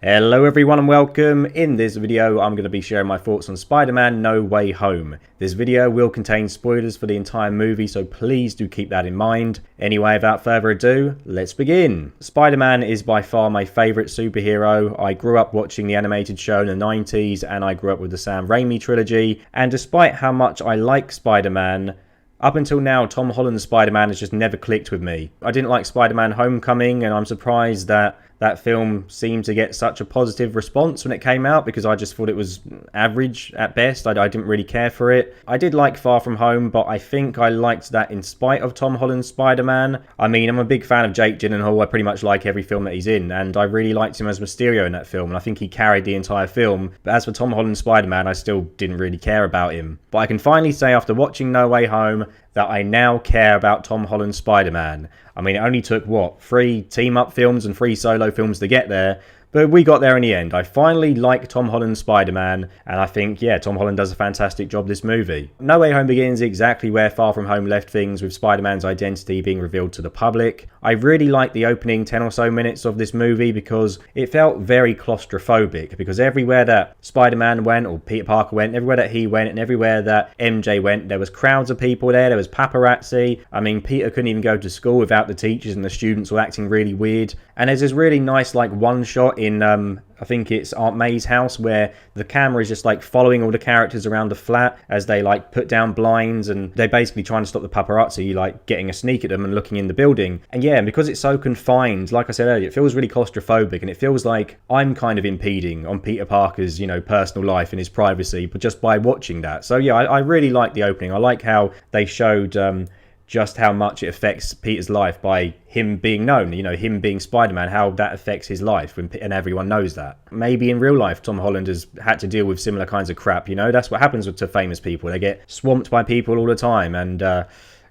Hello everyone and welcome. In this video I'm going to be sharing my thoughts on Spider-Man No Way Home. This video will contain spoilers for the entire movie, so please do keep that in mind. Anyway, without further ado, let's begin. Spider-Man is by far my favourite superhero. I grew up watching the animated show in the 90s and I grew up with the Sam Raimi trilogy, and despite how much I like Spider-Man, up until now, Tom Holland's Spider-Man has just never clicked with me. I didn't like Spider-Man Homecoming, and I'm surprised that that film seemed to get such a positive response when it came out, because I just thought it was average at best. I didn't really care for it. I did like Far From Home, but I think I liked that in spite of Tom Holland's Spider-Man. I mean, I'm a big fan of Jake Gyllenhaal. I pretty much like every film that he's in, and I really liked him as Mysterio in that film, and I think he carried the entire film. But as for Tom Holland's Spider-Man, I still didn't really care about him. But I can finally say, after watching No Way Home, that I now care about Tom Holland's Spider-Man. I mean, it only took, 3 team-up films and 3 solo films to get there, but we got there in the end. I finally like Tom Holland's Spider-Man, and I think, yeah, Tom Holland does a fantastic job this movie. No Way Home begins exactly where Far From Home left things, with Spider-Man's identity being revealed to the public. I really liked the opening 10 or so minutes of this movie because it felt very claustrophobic, because everywhere that Spider-Man went, or Peter Parker went, everywhere that he went, and everywhere that MJ went, there was crowds of people there was paparazzi. I mean, Peter couldn't even go to school without the teachers and the students were acting really weird. And there's this really nice, one shot in, I think it's Aunt May's house, where the camera is just following all the characters around the flat as they put down blinds, and they're basically trying to stop the paparazzi getting a sneak at them and looking in the building. And yeah, because it's so confined, like I said earlier, it feels really claustrophobic, and it feels like I'm kind of impeding on Peter Parker's, personal life and his privacy, but just by watching that. So yeah, I really like the opening. I like how they showed just how much it affects Peter's life by him being known, him being Spider-Man, how that affects his life, and everyone knows that. Maybe in real life, Tom Holland has had to deal with similar kinds of crap, that's what happens to famous people. They get swamped by people all the time, and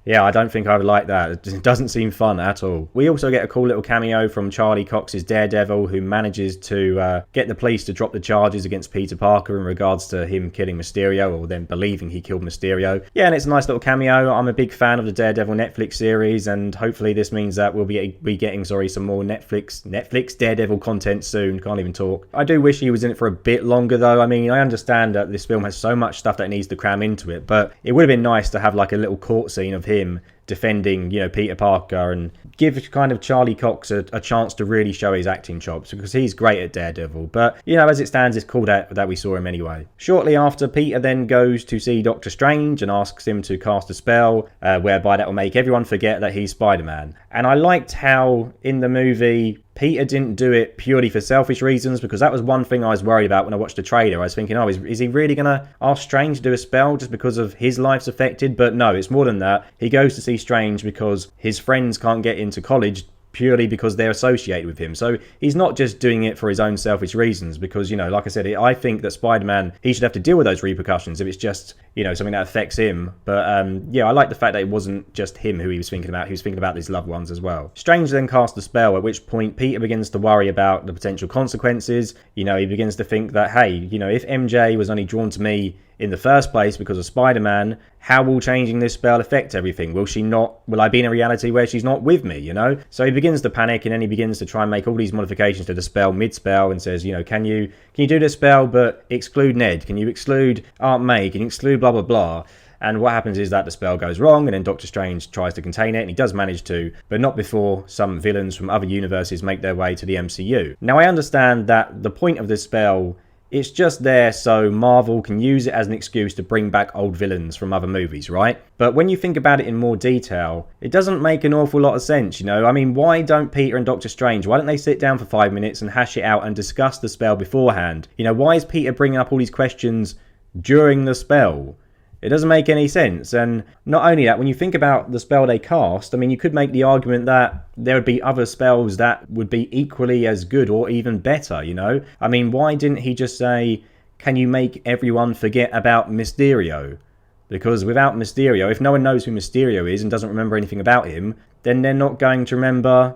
yeah, I don't think I would like that. It doesn't seem fun at all. We also get a cool little cameo from Charlie Cox's Daredevil, who manages to get the police to drop the charges against Peter Parker in regards to him killing Mysterio, or them believing he killed Mysterio. Yeah, and it's a nice little cameo. I'm a big fan of the Daredevil Netflix series, and hopefully this means that we'll be getting some more Netflix Daredevil content soon. Can't even talk. I do wish he was in it for a bit longer, though. I mean, I understand that this film has so much stuff that it needs to cram into it, but it would have been nice to have a little court scene of him defending, Peter Parker, and give kind of Charlie Cox a chance to really show his acting chops, because he's great at Daredevil. But, as it stands, it's cool that we saw him anyway. Shortly after, Peter then goes to see Doctor Strange and asks him to cast a spell, whereby that will make everyone forget that he's Spider-Man. And I liked how, in the movie, Peter didn't do it purely for selfish reasons, because that was one thing I was worried about when I watched the trailer. I was thinking, is he really going to ask Strange to do a spell just because of his life's affected? But no, it's more than that. He goes to see Strange because his friends can't get into college purely because they're associated with him. So he's not just doing it for his own selfish reasons, because, like I said, I think that Spider-Man, he should have to deal with those repercussions if it's just, something that affects him. But yeah, I like the fact that it wasn't just him who he was thinking about. He was thinking about his loved ones as well. Strange then casts the spell, at which point Peter begins to worry about the potential consequences. He begins to think that, hey, if MJ was only drawn to me in the first place because of Spider-Man, how will changing this spell affect everything? Will I be in a reality where she's not with me, So he begins to panic, and then he begins to try and make all these modifications to the spell mid-spell, and says, can you do the spell but exclude Ned? Can you exclude Aunt May? Can you exclude blah, blah, blah? And what happens is that the spell goes wrong, and then Doctor Strange tries to contain it, and he does manage to, but not before some villains from other universes make their way to the MCU. Now, I understand that the point of this spell, it's just there so Marvel can use it as an excuse to bring back old villains from other movies, right? But when you think about it in more detail, it doesn't make an awful lot of sense, I mean, why don't Peter and Doctor Strange, why don't they sit down for 5 minutes and hash it out and discuss the spell beforehand? Why is Peter bringing up all these questions during the spell? It doesn't make any sense. And not only that, when you think about the spell they cast, I mean, you could make the argument that there would be other spells that would be equally as good or even better, I mean, why didn't he just say, can you make everyone forget about Mysterio? Because without Mysterio, if no one knows who Mysterio is and doesn't remember anything about him, then they're not going to remember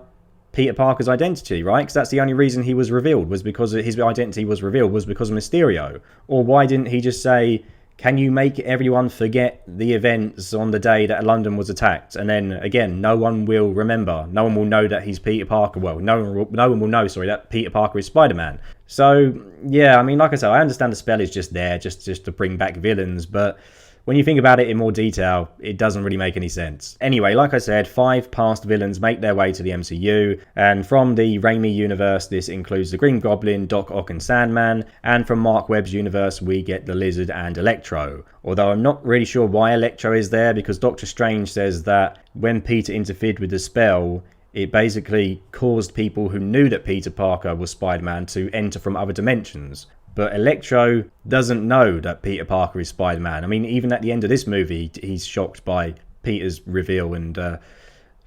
Peter Parker's identity, right? Because that's the only reason he was revealed, was because his identity was revealed, was because of Mysterio. Or why didn't he just say, can you make everyone forget the events on the day that London was attacked? And then again, no one will remember. No one will know that he's Peter Parker. Well, no one will know, that Peter Parker is Spider-Man. So, yeah, I mean, like I said, I understand the spell is just there, just to bring back villains, but when you think about it in more detail, it doesn't really make any sense. Anyway, like I said, 5 past villains make their way to the MCU, and from the Raimi universe, this includes the Green Goblin, Doc Ock and Sandman, and from Mark Webb's universe, we get the Lizard and Electro. Although I'm not really sure why Electro is there, because Doctor Strange says that when Peter interfered with the spell, it basically caused people who knew that Peter Parker was Spider-Man to enter from other dimensions. But Electro doesn't know that Peter Parker is Spider-Man. I mean, even at the end of this movie, he's shocked by Peter's reveal, and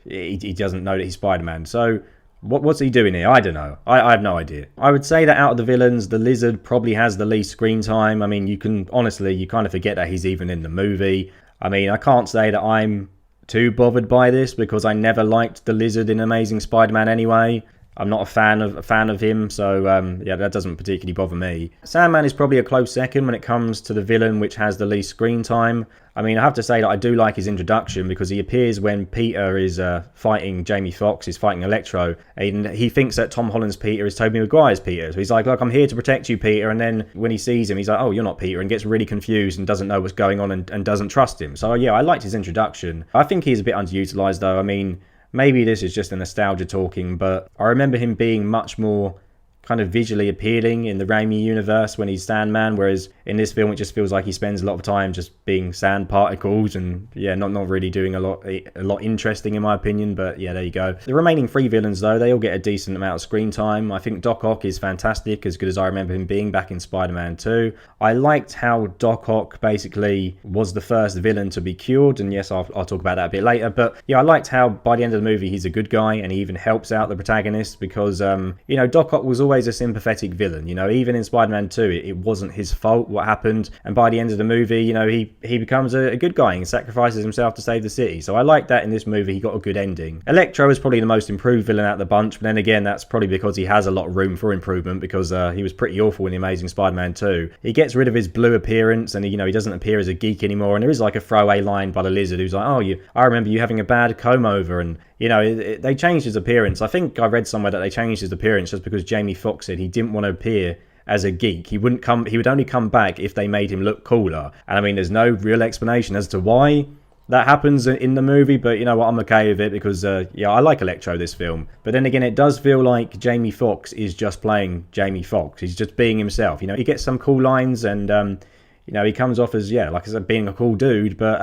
he doesn't know that he's Spider-Man. So what's he doing here? I don't know. I have no idea. I would say that out of the villains, the Lizard probably has the least screen time. I mean, you kind of forget that he's even in the movie. I mean, I can't say that I'm too bothered by this, because I never liked the Lizard in Amazing Spider-Man anyway. I'm not a fan of him, so yeah, that doesn't particularly bother me. Sandman is probably a close second when it comes to the villain which has the least screen time. I mean, I have to say that I do like his introduction, because he appears when Peter is fighting Jamie Foxx, he's fighting Electro, and he thinks that Tom Holland's Peter is Tobey Maguire's Peter. So he's like, look, I'm here to protect you, Peter, and then when he sees him, he's like, oh, you're not Peter, and gets really confused and doesn't know what's going on and doesn't trust him. So yeah, I liked his introduction. I think he's a bit underutilized though. I mean, maybe this is just a nostalgia talking, but I remember him being much more kind of visually appealing in the Raimi universe when he's Sandman, whereas in this film it just feels like he spends a lot of time just being sand particles and yeah, not really doing a lot interesting in my opinion. But yeah, there you go. The remaining 3 villains though, they all get a decent amount of screen time. I think Doc Ock is fantastic, as good as I remember him being back in Spider-Man 2. I liked how Doc Ock basically was the first villain to be cured, and yes, I'll talk about that a bit later, but yeah, I liked how by the end of the movie he's a good guy and he even helps out the protagonist, because you know, Doc Ock was always a sympathetic villain. You know, even in Spider-Man 2 it wasn't his fault what happened, and by the end of the movie, you know, he becomes a good guy and sacrifices himself to save the city. So I like that in this movie he got a good ending. Electro is probably the most improved villain out of the bunch, but then again, that's probably because he has a lot of room for improvement, because he was pretty awful in The Amazing Spider-Man 2. He gets rid of his blue appearance, and he doesn't appear as a geek anymore, and there is like a throwaway line by the Lizard who's like, oh, I remember you having a bad comb over, and you know, they changed his appearance. I think I read somewhere that they changed his appearance just because Jamie Foxx said he didn't want to appear as a geek. He would only come back if they made him look cooler. And I mean, there's no real explanation as to why that happens in the movie, but you know what, I'm okay with it, because yeah, I like Electro this film. But then again, it does feel like Jamie Foxx is just playing Jamie Foxx. He's just being himself. You know, he gets some cool lines, and you know, he comes off as, yeah, like I said, being a cool dude, but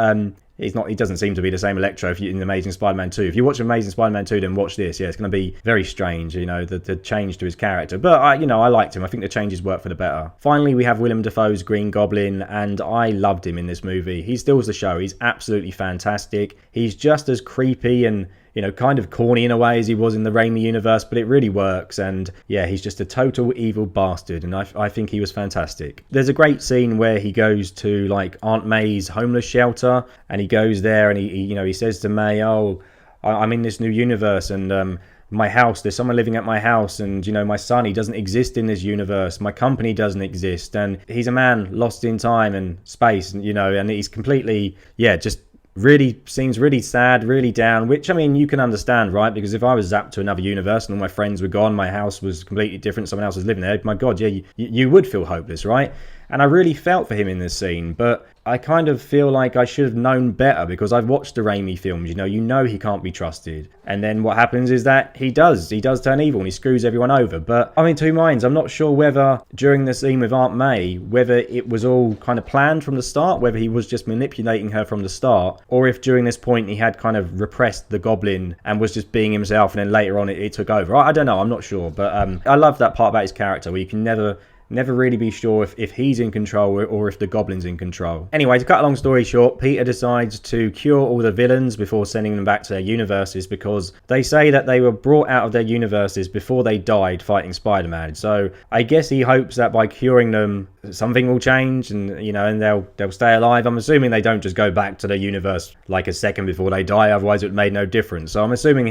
he doesn't seem to be the same Electro in Amazing Spider-Man 2. If you watch Amazing Spider-Man 2, then watch this. Yeah, it's going to be very strange, you know, the change to his character. But, I liked him. I think the changes work for the better. Finally, we have Willem Dafoe's Green Goblin, and I loved him in this movie. He steals the show. He's absolutely fantastic. He's just as creepy and, you know, kind of corny in a way as he was in the Raimi universe, but it really works. And yeah, he's just a total evil bastard, and I think he was fantastic. There's a great scene where he goes to like Aunt May's homeless shelter, and he goes there and he says to May, oh, I'm in this new universe, and my house, there's someone living at my house, and you know, my son, he doesn't exist in this universe, my company doesn't exist, and he's a man lost in time and space, and you know, and he's completely, yeah, just really seems really sad, really down, which, I mean, you can understand, right? Because if I was zapped to another universe and all my friends were gone, my house was completely different, someone else was living there, my God, yeah, you would feel hopeless, right? And I really felt for him in this scene, but I kind of feel like I should have known better, because I've watched the Raimi films, you know he can't be trusted. And then what happens is that he does turn evil and he screws everyone over. But I'm in two minds. I'm not sure whether during the scene with Aunt May, whether it was all kind of planned from the start, whether he was just manipulating her from the start, or if during this point he had kind of repressed the Goblin and was just being himself, and then later on it took over. I don't know, I'm not sure. But I love that part about his character where you can never really be sure if he's in control or if the Goblin's in control. Anyway, to cut a long story short, Peter decides to cure all the villains before sending them back to their universes, because they say that they were brought out of their universes before they died fighting Spider-Man. So I guess he hopes that by curing them, something will change, and you know, and they'll stay alive. I'm assuming they don't just go back to their universe like a second before they die, otherwise it would have made no difference. So I'm assuming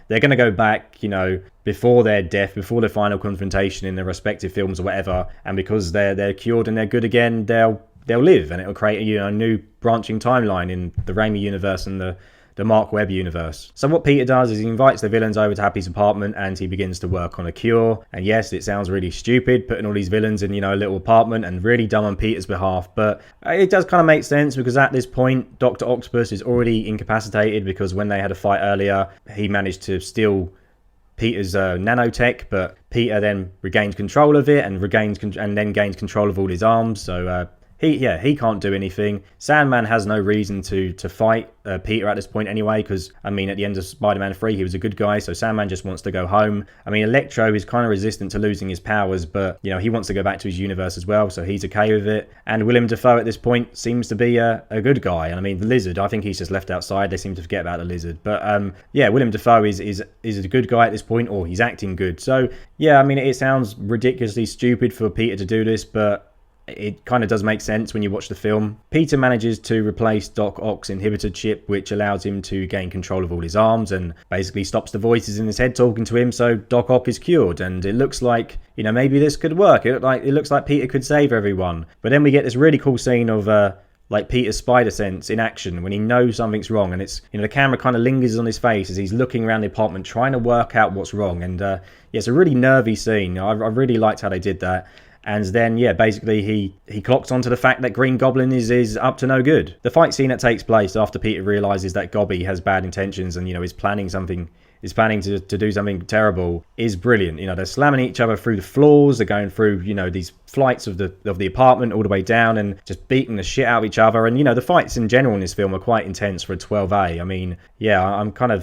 they're going to go back, you know, before their death, before their final confrontation in their respective films or whatever, and because they're cured and they're good again, they'll they'll live, and it'll create a new branching timeline in the Raimi universe and the Mark Webb universe. So what Peter does is he invites the villains over to Happy's apartment and he begins to work on a cure. And yes, it sounds really stupid putting all these villains in, a little apartment, and really dumb on Peter's behalf, but it does kind of make sense because at this point, Dr. Octopus is already incapacitated because when they had a fight earlier, he managed to steal Peter's nanotech, but Peter then regains control of it and then gains control of all his arms. So he can't do anything. Sandman has no reason to fight Peter at this point anyway, because at the end of Spider-Man 3 he was a good guy, so Sandman just wants to go home. Electro is kind of resistant to losing his powers, but he wants to go back to his universe as well, so he's okay with it. And Willem Dafoe at this point seems to be a good guy. And the Lizard, I think he's just left outside. They seem to forget about the Lizard, but Willem Dafoe is a good guy at this point, or he's acting good. So it sounds ridiculously stupid for Peter to do this, but it kind of does make sense when you watch the film. Peter manages to replace Doc Ock's inhibitor chip, which allows him to gain control of all his arms and basically stops the voices in his head talking to him, so Doc Ock is cured. And it looks like, maybe this could work. It looks like Peter could save everyone. But then we get this really cool scene of Peter's spider sense in action when he knows something's wrong, and it's the camera kind of lingers on his face as he's looking around the apartment trying to work out what's wrong. And it's a really nervy scene. I really liked how they did that. And then, basically he clocks onto the fact that Green Goblin is up to no good. The fight scene that takes place after Peter realizes that Gobby has bad intentions and, is planning to do something terrible is brilliant. They're slamming each other through the floors. They're going through, these flights of the apartment all the way down and just beating the shit out of each other. And, the fights in general in this film are quite intense for a 12A.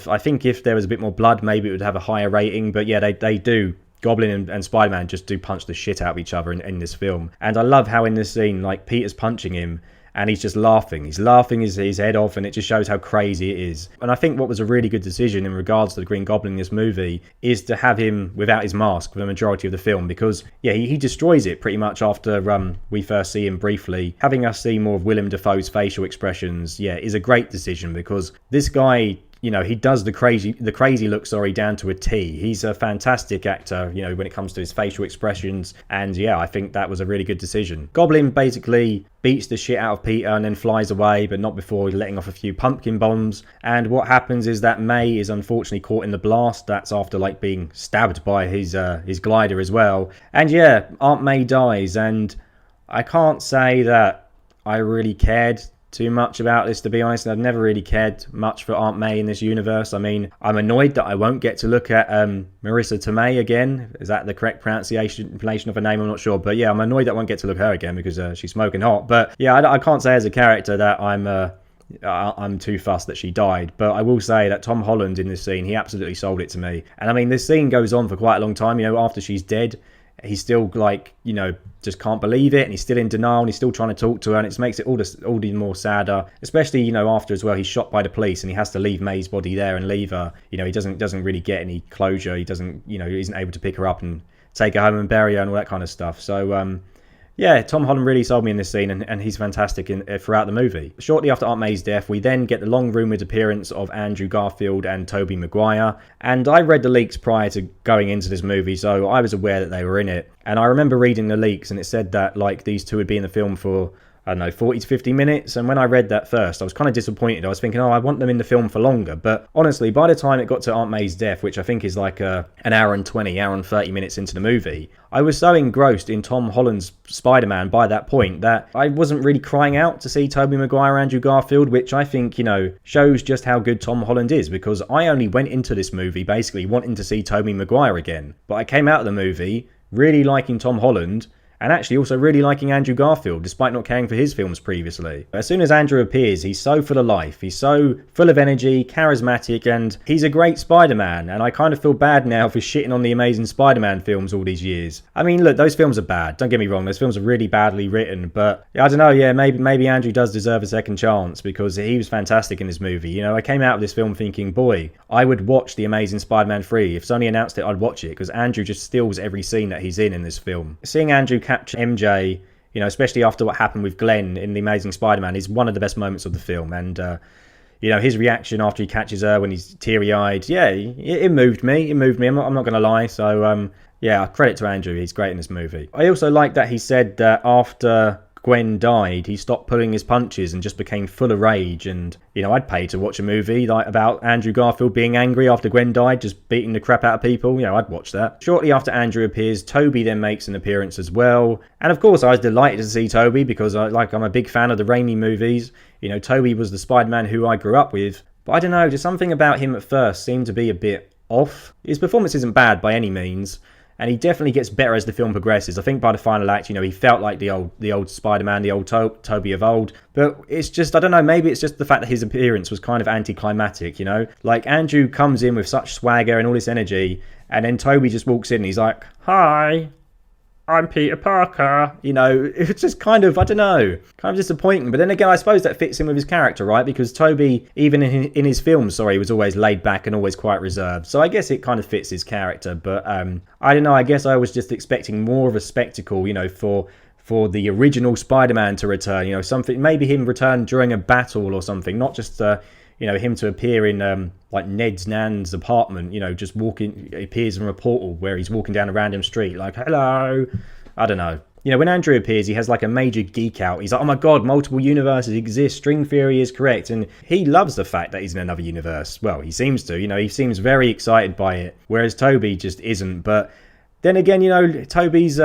I think if there was a bit more blood, maybe it would have a higher rating. But they do. Goblin and Spider-Man just do punch the shit out of each other in this film. And I love how in this scene, Peter's punching him and he's just laughing. He's laughing his head off, and it just shows how crazy it is. And I think what was a really good decision in regards to the Green Goblin in this movie is to have him without his mask for the majority of the film, because he destroys it pretty much after we first see him briefly. Having us see more of Willem Dafoe's facial expressions, is a great decision, because this guy, he does the crazy look, down to a T. He's a fantastic actor, when it comes to his facial expressions. And I think that was a really good decision. Goblin basically beats the shit out of Peter and then flies away, but not before letting off a few pumpkin bombs. And what happens is that May is unfortunately caught in the blast. That's after being stabbed by his glider as well. And Aunt May dies, and I can't say that I really cared too much about this, to be honest. I've never really cared much for Aunt May in this universe. I'm annoyed that I won't get to look at Marissa Tomei again. Is that the correct pronunciation of her name? I'm not sure, but I'm annoyed that I won't get to look at her again because she's smoking hot. But I can't say as a character that I'm too fussed that she died, but I will say that Tom Holland in this scene, he absolutely sold it to me. And this scene goes on for quite a long time. After she's dead, he's still just can't believe it, and he's still in denial, and he's still trying to talk to her, and it makes it all the more sadder, especially after as well he's shot by the police and he has to leave May's body there and leave her. He doesn't really get any closure. He doesn't he isn't able to pick her up and take her home and bury her and all that kind of stuff. So Tom Holland really sold me in this scene, and he's fantastic throughout the movie. Shortly after Aunt May's death, we then get the long-rumoured appearance of Andrew Garfield and Tobey Maguire. And I read the leaks prior to going into this movie, so I was aware that they were in it. And I remember reading the leaks, and it said that these two would be in the film for 40 to 50 minutes. And when I read that first, I was kind of disappointed. I was thinking, I want them in the film for longer. But honestly, by the time it got to Aunt May's death, which I think is an hour and 30 minutes into the movie, I was so engrossed in Tom Holland's Spider-Man by that point that I wasn't really crying out to see Tobey Maguire, Andrew Garfield, which I think, shows just how good Tom Holland is, because I only went into this movie basically wanting to see Tobey Maguire again. But I came out of the movie really liking Tom Holland, and actually also really liking Andrew Garfield, despite not caring for his films previously. As soon as Andrew appears, he's so full of life, he's so full of energy, charismatic, and he's a great Spider-Man, and I kind of feel bad now for shitting on the Amazing Spider-Man films all these years. Look, those films are bad, don't get me wrong, those films are really badly written, but I don't know, maybe Andrew does deserve a second chance, because he was fantastic in this movie. I came out of this film thinking, boy, I would watch The Amazing Spider-Man 3. If Sony announced it, I'd watch it, because Andrew just steals every scene that he's in this film. Seeing Andrew capture MJ, especially after what happened with Glenn in The Amazing Spider-Man, is one of the best moments of the film. And his reaction after he catches her when he's teary-eyed, it moved me. I'm not going to lie. So credit to Andrew, he's great in this movie. I also like that he said that after Gwen died, he stopped pulling his punches and just became full of rage. And, you know, I'd pay to watch a movie like about Andrew Garfield being angry after Gwen died, just beating the crap out of people. You know, I'd watch that. Shortly after Andrew appears, Toby then makes an appearance as well. And of course, I was delighted to see Toby because I'm a big fan of the Raimi movies. You know, Toby was the Spider-Man who I grew up with. But I don't know, just something about him at first seemed to be a bit off. His performance isn't bad by any means, and he definitely gets better as the film progresses. I think by the final act, you know, he felt like the old Spider-Man, the old Toby of old. But it's just, I don't know, maybe it's just the fact that his appearance was kind of anticlimactic, you know? Like, Andrew comes in with such swagger and all this energy, and then Toby just walks in and he's like, "Hi, I'm Peter Parker." You know, it's just kind of, I don't know, kind of disappointing. But then again, I suppose that fits in with his character, right? Because Toby, even in his films, was always laid back and always quite reserved. So I guess it kind of fits his character. But I don't know, I guess I was just expecting more of a spectacle, you know, for the original Spider-Man to return. You know, something, maybe him return during a battle or something, not just you know, him to appear in like Ned's nan's apartment, you know, just walking, appears from a portal where he's walking down a random street like, "Hello." I don't know. You know, when Andrew appears, he has like a major geek out. He's like, "Oh my god, multiple universes exist, string theory is correct." And he loves the fact that he's in another universe. Well, he seems to, you know, he seems very excited by it, whereas Toby just isn't. But then again, you know, Toby's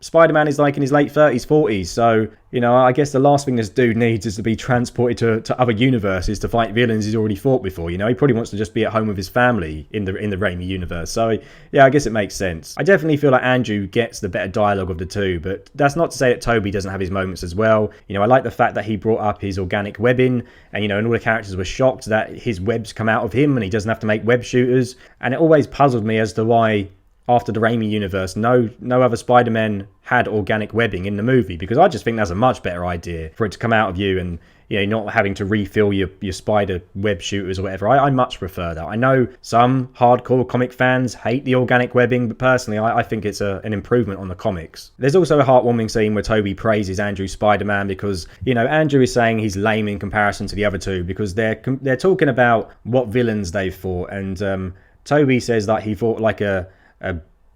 Spider-Man is like in his late 30s, 40s, so, you know, I guess the last thing this dude needs is to be transported to other universes to fight villains he's already fought before, you know? He probably wants to just be at home with his family in the Raimi universe, so, yeah, I guess it makes sense. I definitely feel like Andrew gets the better dialogue of the two, but that's not to say that Toby doesn't have his moments as well. You know, I like the fact that he brought up his organic webbing, and, you know, and all the characters were shocked that his webs come out of him and he doesn't have to make web shooters, and it always puzzled me as to why after the Raimi universe, no other Spider-Man had organic webbing in the movie, because I just think that's a much better idea for it to come out of you and, you know, not having to refill your spider web shooters or whatever. I much prefer that. I know some hardcore comic fans hate the organic webbing, but personally I think it's an improvement on the comics. There's also a heartwarming scene where Toby praises Andrew's Spider-Man because, you know, Andrew is saying he's lame in comparison to the other two because they're talking about what villains they've fought, and Toby says that he fought like a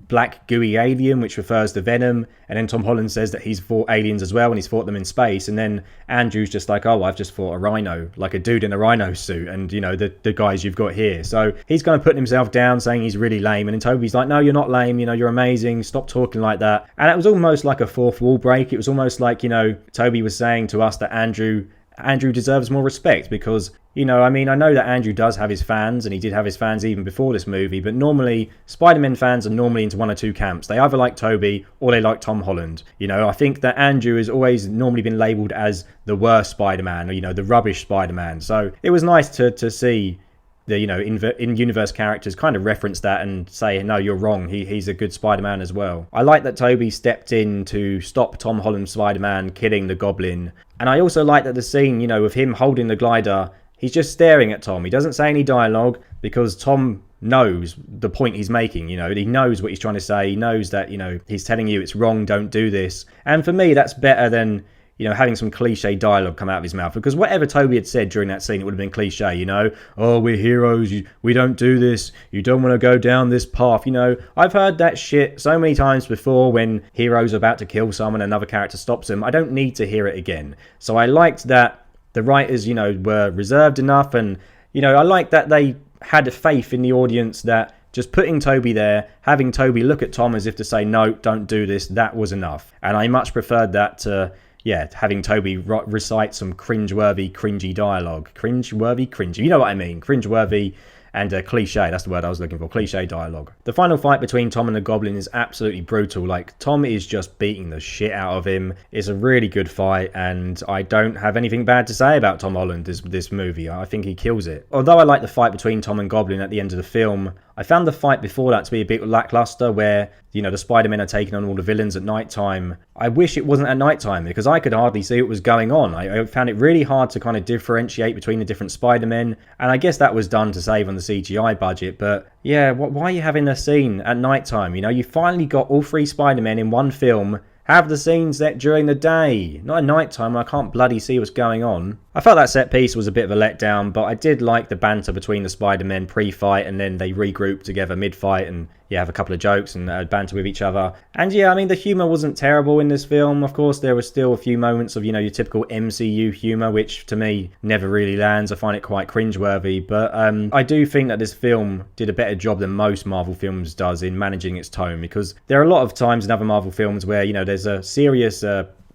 black gooey alien, which refers to Venom, and then Tom Holland says that he's fought aliens as well and he's fought them in space, and then Andrew's just like, "Oh, I've just fought a rhino, like a dude in a rhino suit, and, you know, the guys you've got here." So he's kind of putting himself down, saying he's really lame, and then Toby's like, "No, you're not lame, you know, you're amazing, stop talking like that." And it was almost like a fourth wall break. It was almost like, you know, Toby was saying to us that Andrew deserves more respect because, you know, I mean, I know that Andrew does have his fans, and he did have his fans even before this movie, but normally, Spider-Man fans are normally into one or two camps. They either like Toby or they like Tom Holland. You know, I think that Andrew has always normally been labelled as the worst Spider-Man, or, you know, the rubbish Spider-Man. So it was nice to see the, you know, in-universe characters kind of reference that and say, "No, you're wrong, he's a good Spider-Man as well." I like that Toby stepped in to stop Tom Holland's Spider-Man killing the Goblin. And I also like that the scene, you know, with him holding the glider, he's just staring at Tom. He doesn't say any dialogue because Tom knows the point he's making, you know. He knows what he's trying to say. He knows that, you know, he's telling you it's wrong, don't do this. And for me, that's better than, you know, having some cliche dialogue come out of his mouth. Because whatever Toby had said during that scene, it would have been cliche, you know. "Oh, we're heroes, we don't do this, you don't want to go down this path." You know, I've heard that shit so many times before when heroes are about to kill someone and another character stops them. I don't need to hear it again. So I liked that the writers, you know, were reserved enough, and, you know, I like that they had faith in the audience that just putting Toby there, having Toby look at Tom as if to say, "No, don't do this," that was enough. And I much preferred that to, yeah, having Toby recite some cringeworthy, cringy dialogue. Cringeworthy, cringy. You know what I mean. Cringeworthy and cliche. That's the word I was looking for. Cliche dialogue. The final fight between Tom and the Goblin is absolutely brutal. Like, Tom is just beating the shit out of him. It's a really good fight, and I don't have anything bad to say about Tom Holland, this movie. I think he kills it. Although I like the fight between Tom and Goblin at the end of the film, I found the fight before that to be a bit lackluster, where, you know, the Spider-Men are taking on all the villains at night time. I wish it wasn't at night time because I could hardly see what was going on. I found it really hard to kind of differentiate between the different Spider-Men, and I guess that was done to save on the CGI budget. But yeah, why are you having a scene at night time? You know, you finally got all three Spider-Men in one film Have the scene set during the day, not at night time when I can't bloody see what's going on. I felt that set piece was a bit of a letdown, but I did like the banter between the Spider-Men pre-fight, and then they regroup together mid-fight and have a couple of jokes and banter with each other. And yeah, I mean, the humour wasn't terrible in this film. Of course, there were still a few moments of, your typical MCU humour, which to me never really lands. I find it quite cringeworthy, but I do think that this film did a better job than most Marvel films does in managing its tone, because there are a lot of times in other Marvel films where, there's a serious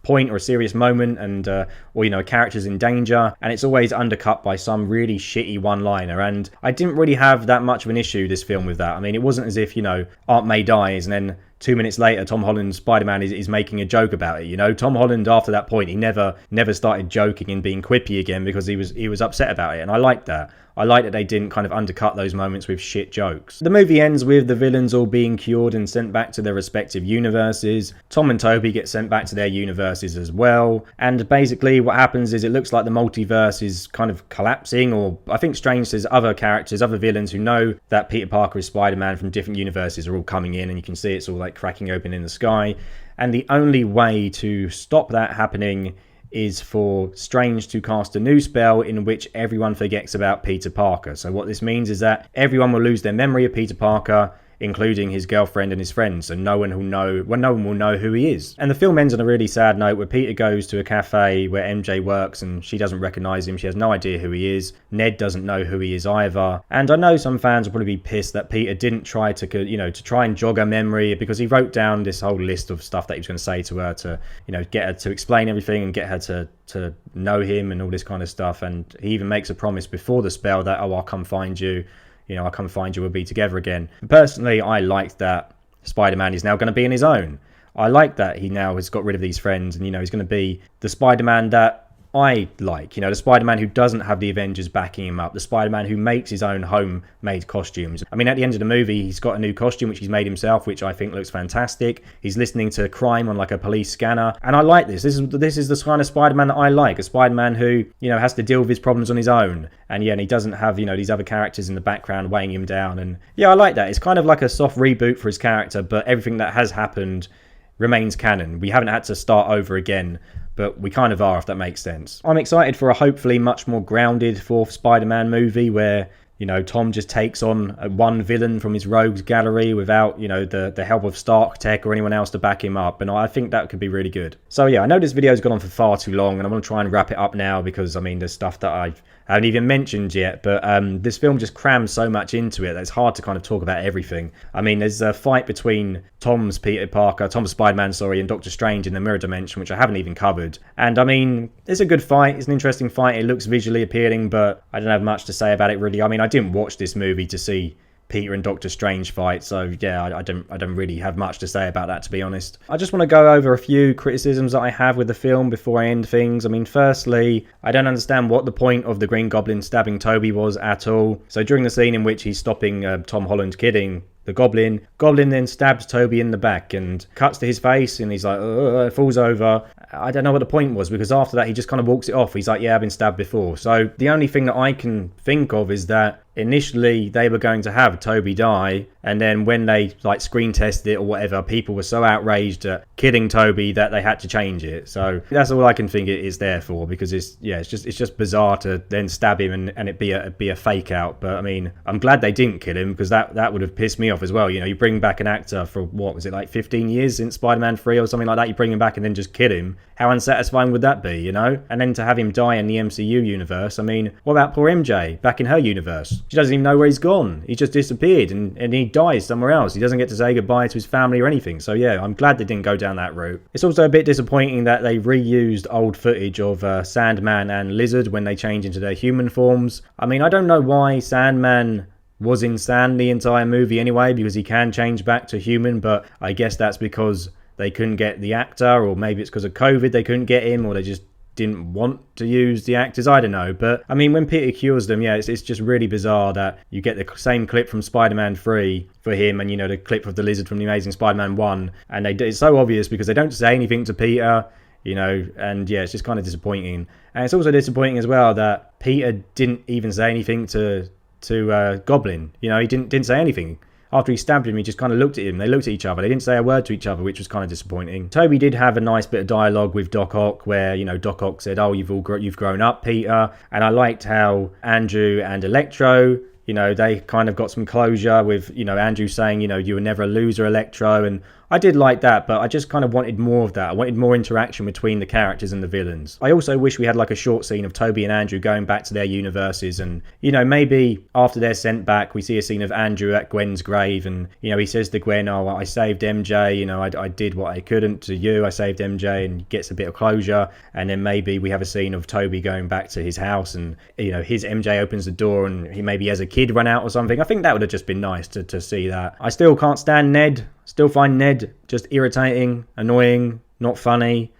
point or a serious moment and or a character's in danger, and it's always undercut by some really shitty one-liner, and I didn't really have that much of an issue this film with that. I mean, it wasn't as if Aunt May dies and then 2 minutes later Tom Holland's Spider-Man is making a joke about it. Tom Holland, after that point, he never started joking and being quippy again because he was upset about it, and I liked that. I like that they didn't kind of undercut those moments with shit jokes. The movie ends with the villains all being cured and sent back to their respective universes. Tom and Toby get sent back to their universes as well. And basically what happens is it looks like the multiverse is kind of collapsing, or I think Strange says other characters, other villains who know that Peter Parker is Spider-Man from different universes are all coming in, and you can see it's all like cracking open in the sky. And the only way to stop that happening is for Strange to cast a new spell in which everyone forgets about Peter Parker. So what this means is that everyone will lose their memory of Peter Parker, including his girlfriend and his friends, and no one will know who he is. And the film ends on a really sad note where Peter goes to a cafe where MJ works and she doesn't recognize him. She has no idea who he is. Ned doesn't know who he is either. And I know some fans will probably be pissed that Peter didn't try to try and jog her memory, because he wrote down this whole list of stuff that he was going to say to her to, get her to explain everything and get her to know him and all this kind of stuff. And he even makes a promise before the spell that, I'll come find you. I'll come find you, we'll be together again. Personally, I like that Spider-Man is now going to be on his own. I like that he now has got rid of these friends and, he's going to be the Spider-Man that I like, the Spider-Man who doesn't have the Avengers backing him up, the Spider-Man who makes his own homemade costumes. I mean, at the end of the movie, he's got a new costume which he's made himself, which I think looks fantastic. He's listening to crime on like a police scanner, and I like this. This is the kind of Spider-Man that I like, a Spider-Man who, has to deal with his problems on his own, and and he doesn't have, these other characters in the background weighing him down, and I like that. It's kind of like a soft reboot for his character, but everything that has happened remains canon. We haven't had to start over again, but we kind of are, if that makes sense. I'm excited for a hopefully much more grounded fourth Spider-Man movie where, Tom just takes on one villain from his rogues gallery without, the help of Stark Tech or anyone else to back him up. And I think that could be really good. So yeah, I know this video's gone on for far too long, and I'm going to try and wrap it up now because, there's stuff that I haven't even mentioned yet. But this film just crams so much into it that it's hard to kind of talk about everything. I mean, there's a fight between Tom's Spider-Man, and Doctor Strange in the mirror dimension, which I haven't even covered. And I mean, it's a good fight. It's an interesting fight. It looks visually appealing, but I don't have much to say about it really. I mean, I didn't watch this movie to see Peter and Doctor Strange fight, so yeah, I don't really have much to say about that, to be honest. I just want to go over a few criticisms that I have with the film before I end things. I mean, firstly, I don't understand what the point of the Green Goblin stabbing Toby was at all. So during the scene in which he's stopping Tom Holland killing the Goblin then stabs Toby in the back and cuts to his face, and he's like, falls over. I don't know what the point was, because after that he just kind of walks it off. He's like, yeah, I've been stabbed before. So the only thing that I can think of is that initially they were going to have Toby die, and then when they screen tested it or whatever, people were so outraged at killing Toby that they had to change it. So that's all I can think it is there for, because it's just bizarre to then stab him and it be a fake out. But I mean, I'm glad they didn't kill him, because that would have pissed me off as well. You bring back an actor for what was it, 15 years since Spider-Man 3 or something like that, you bring him back and then just kill him. How unsatisfying would that be, And then to have him die in the MCU universe, I mean, what about poor MJ back in her universe? She doesn't even know where he's gone. He just disappeared and he dies somewhere else. He doesn't get to say goodbye to his family or anything. So yeah, I'm glad they didn't go down that route. It's also a bit disappointing that they reused old footage of Sandman and Lizard when they change into their human forms. I mean, I don't know why Sandman was in Sand the entire movie anyway, because he can change back to human, but I guess that's because they couldn't get the actor, or maybe it's because of COVID they couldn't get him, or they just didn't want to use the actors, I don't know. But I mean, when Peter cures them, yeah, it's just really bizarre that you get the same clip from Spider-Man 3 for him, and the clip of the Lizard from the Amazing Spider-Man 1, and it's so obvious because they don't say anything to Peter, and yeah, it's just kind of disappointing. And it's also disappointing as well that Peter didn't even say anything to Goblin. He didn't say anything. after he stabbed him, he just kind of looked at him. They looked at each other. They didn't say a word to each other, which was kind of disappointing. Toby did have a nice bit of dialogue with Doc Ock where, Doc Ock said, oh, you've grown up, Peter. And I liked how Andrew and Electro, they kind of got some closure with, Andrew saying, you were never a loser, Electro. And I did like that, but I just kind of wanted more of that. I wanted more interaction between the characters and the villains. I also wish we had like a short scene of Toby and Andrew going back to their universes and, maybe after they're sent back, we see a scene of Andrew at Gwen's grave and, he says to Gwen, oh, I saved MJ, I did what I couldn't to you, I saved MJ, and gets a bit of closure. And then maybe we have a scene of Toby going back to his house and, his MJ opens the door and he maybe as a kid run out or something. I think that would have just been nice to see that. I still can't stand Ned. Still find Ned just irritating, annoying, not funny.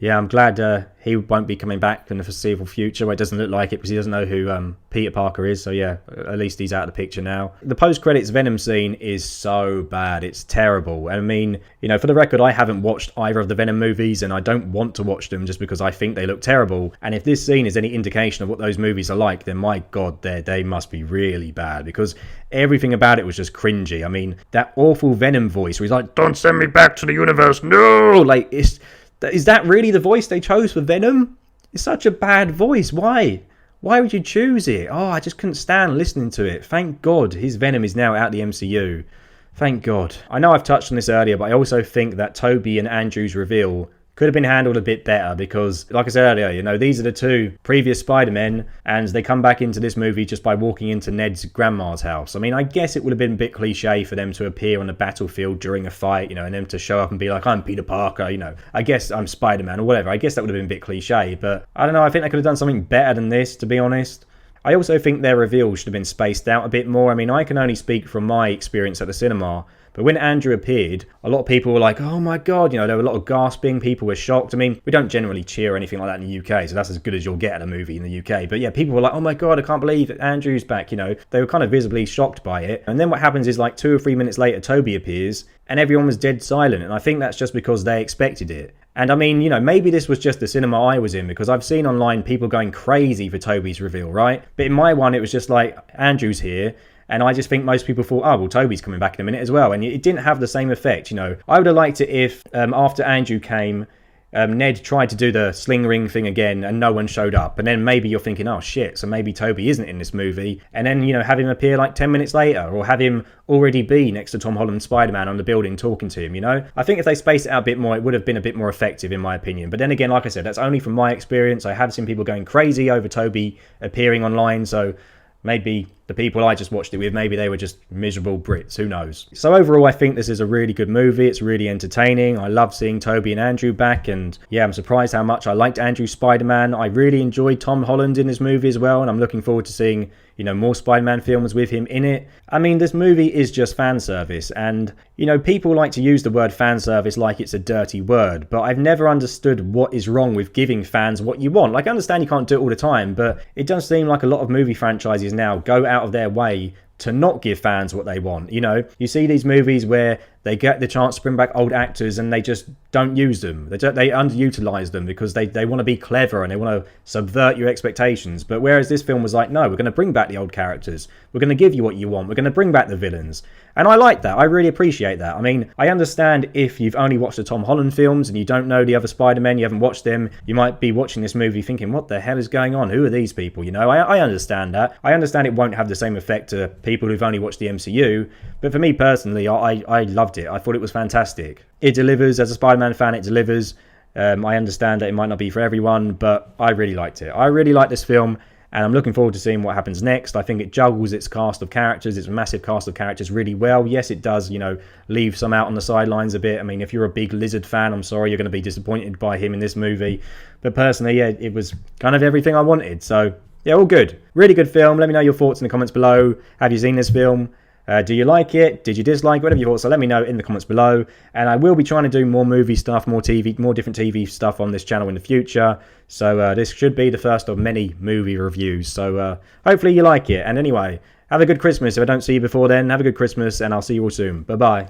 Yeah, I'm glad he won't be coming back in the foreseeable future. Well, it doesn't look like it because he doesn't know who Peter Parker is. So yeah, at least he's out of the picture now. The post-credits Venom scene is so bad. It's terrible. I mean, for the record, I haven't watched either of the Venom movies and I don't want to watch them just because I think they look terrible. And if this scene is any indication of what those movies are like, then my God, they must be really bad because everything about it was just cringy. I mean, that awful Venom voice where he's like, don't send me back to the universe, no! Like, is that really the voice they chose for Venom? It's such a bad voice. Why? Why would you choose it? Oh, I just couldn't stand listening to it. Thank God his Venom is now out the MCU. Thank God. I know I've touched on this earlier, but I also think that Toby and Andrew's reveal could have been handled a bit better because, like I said earlier, these are the two previous Spider-Men and they come back into this movie just by walking into Ned's grandma's house. I mean, I guess it would have been a bit cliche for them to appear on the battlefield during a fight, and them to show up and be like, I'm Peter Parker, I guess I'm Spider-Man or whatever. I guess that would have been a bit cliche, but I don't know. I think they could have done something better than this, to be honest. I also think their reveal should have been spaced out a bit more. I mean, I can only speak from my experience at the cinema, but when Andrew appeared, a lot of people were like, oh my God, there were a lot of gasping, people were shocked. I mean, we don't generally cheer or anything like that in the UK, so that's as good as you'll get at a movie in the UK. But yeah, people were like, oh my God, I can't believe Andrew's back, They were kind of visibly shocked by it. And then what happens is like 2 or 3 minutes later, Toby appears, and everyone was dead silent. And I think that's just because they expected it. And I mean, maybe this was just the cinema I was in because I've seen online people going crazy for Toby's reveal, right? But in my one, it was just like, Andrew's here. And I just think most people thought, oh, well, Toby's coming back in a minute as well. And it didn't have the same effect, I would have liked it if after Andrew came, Ned tried to do the sling ring thing again and no one showed up. And then maybe you're thinking, oh, shit, so maybe Toby isn't in this movie. And then, have him appear like 10 minutes later or have him already be next to Tom Holland's Spider-Man on the building talking to him, I think if they spaced it out a bit more, it would have been a bit more effective in my opinion. But then again, like I said, that's only from my experience. I have seen people going crazy over Toby appearing online, so maybe the people I just watched it with, maybe they were just miserable Brits, who knows. So overall, I think this is a really good movie. It's really entertaining. I love seeing Toby and Andrew back, and yeah, I'm surprised how much I liked Andrew's Spider-Man. I really enjoyed Tom Holland in this movie as well, and I'm looking forward to seeing, more Spider-Man films with him in it. I mean, this movie is just fan service, and, people like to use the word fan service like it's a dirty word, but I've never understood what is wrong with giving fans what you want. Like, I understand you can't do it all the time, but it does seem like a lot of movie franchises now go out of their way to not give fans what they want. You see these movies where they get the chance to bring back old actors and they just don't use them. They underutilize them because they want to be clever and they want to subvert your expectations. But whereas this film was like, no, we're going to bring back the old characters. We're going to give you what you want. We're going to bring back the villains. And I like that. I really appreciate that. I mean, I understand if you've only watched the Tom Holland films and you don't know the other Spider-Men, you haven't watched them, you might be watching this movie thinking, what the hell is going on? Who are these people? I understand that. I understand it won't have the same effect to people who've only watched the MCU. But for me personally, I loved it. I thought it was fantastic. It delivers. As a Spider-Man fan, it delivers. I understand that it might not be for everyone, but I really liked it. I really like this film, and I'm looking forward to seeing what happens next. I think it juggles its cast of characters, its massive cast of characters really well. Yes, it does, leave some out on the sidelines a bit. I mean, if you're a big Lizard fan, I'm sorry, you're going to be disappointed by him in this movie. But personally, yeah, it was kind of everything I wanted. So, yeah, all good. Really good film. Let me know your thoughts in the comments below. Have you seen this film? Do you like it? Did you dislike it? Whatever you thought, so let me know in the comments below. And I will be trying to do more movie stuff, more different TV stuff on this channel in the future. So this should be the first of many movie reviews. So hopefully you like it. And anyway, have a good Christmas. If I don't see you before then, have a good Christmas and I'll see you all soon. Bye-bye.